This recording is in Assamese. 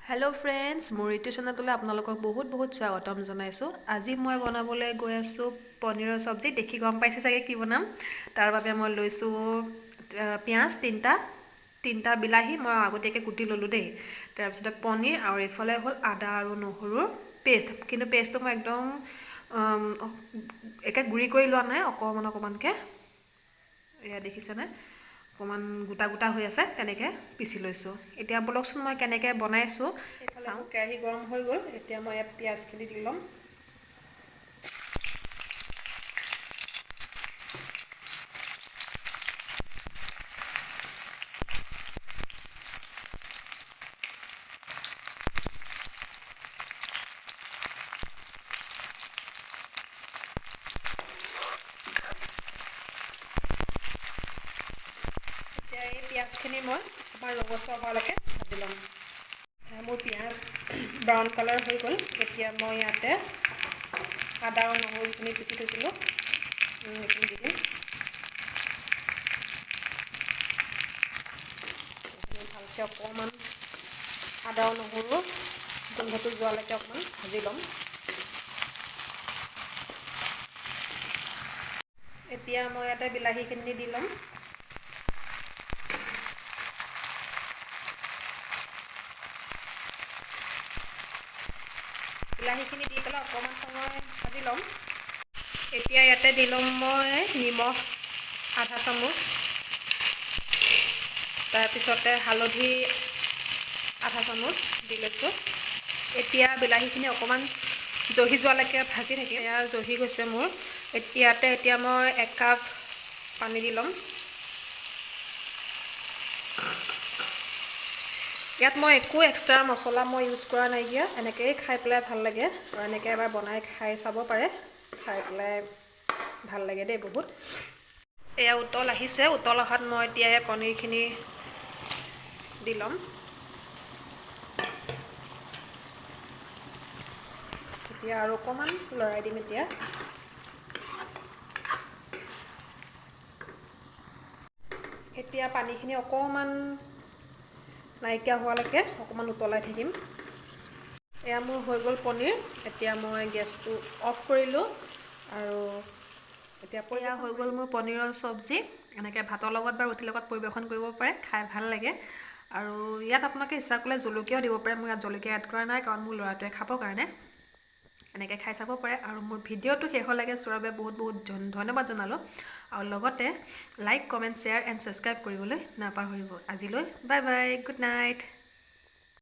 हेलो फ्रेंड्स মোৰ ইউটিউব চেনেললৈ আপোনালোকক বহুত স্বাগতম জনাইছো। আজি মই বনাবলৈ গৈ আছো পনীৰৰ সবজি। দেখি গম পাইছে চাগে কি বনাম। তাৰ বাবে মই লৈছো পিয়াজ তিনটা বিলাহী মই আগতীয়াকৈ কুটি ললো দেই। তাৰ পিছত পনীৰ আৰু ইফালে হল আদা আৰু নহৰুৰ পেষ্ট। কিন্তু পেষ্টটো মই একদম একে গুৰি কৰি লোৱা নাই, অকমানকে এয়া দেখিছেনে অকমান গোটা হৈ আছে, তেনেকৈ পিছি লৈছো। এতিয়া বলকচোন মই কেনেকৈ বনাইছো চাওঁ। কেৰাহী গৰম হৈ গ'ল, এতিয়া মই ইয়াত পিঁয়াজখিনি দি ল'ম। এতিয়া এই পিঁয়াজখিনি মই আমাৰ ৰঙচুৱা হোৱালৈকে ভাজি ল'ম। মোৰ পিঁয়াজ ব্ৰাউন কালাৰ হৈ গ'ল। এতিয়া মই ইয়াতে আদা আৰু নহৰুখিনি পিচি থৈছিলোঁ, সেইখিনি দি দিম। ভালকৈ অকণমান আদা আৰু নহৰু গোন্ধটো যোৱালৈকে অকণমান ভাজি ল'ম। এতিয়া মই ইয়াতে বিলাহীখিনি দি ল'ম। বিলাহীখিনি দি পেলাই অকণমান সময় ভাজি ল'ম। এতিয়া ইয়াতে দি ল'ম মই নিমখ আধা চামুচ, তাৰপিছতে হালধি আধা চামুচ দি লৈছোঁ। এতিয়া বিলাহীখিনি অকণমান জহি যোৱালৈকে ভাজি থাকিম। এয়া জহি গৈছে মোৰ। এতিয়া মই 1 কাপ পানী দি ল'ম। ইয়াত মই একো এক্সট্ৰা মছলা মই ইউজ কৰা নাইকিয়া, এনেকৈয়ে খাই পেলাই ভাল লাগে। আৰু এনেকৈ এবাৰ বনাই খাই চাব পাৰে, খাই পেলাই ভাল লাগে দেই বহুত। এয়া উতল আহিছে, উতল অহাত মই এতিয়া পনীৰখিনি দি ল'ম। এতিয়া আৰু অকণমান লৰাই দিম। এতিয়া পানীখিনি অকণমান নাইকিয়া হোৱালৈকে অকণমান উতলাই থাকিম। এয়া মোৰ হৈ গ'ল পনীৰ। এতিয়া মই গেছটো অফ কৰিলোঁ আৰু এতিয়া হৈ গ'ল মোৰ পনীৰৰ চবজি। এনেকৈ ভাতৰ লগত বা ৰুটিৰ লগত পৰিৱেশন কৰিব পাৰে, খাই ভাল লাগে। আৰু ইয়াত আপোনালোকে ইচ্ছা কৰিলে জলকীয়াও দিব পাৰে। মই ইয়াত জলকীয়া এড কৰা নাই, কাৰণ মোৰ ল'ৰাটোৱে খাবৰ কাৰণে। এনেকৈ খাই চাব পাৰে। আৰু মোৰ ভিডিঅ'টো শেষলৈকে চোৱাৰ বাবে বহুত ধন্যবাদ জনালোঁ। আৰু লগতে like, comment, share and subscribe কৰিবলৈ নাপাহৰিব। আজিলৈ বাই বাই, গুড নাইট।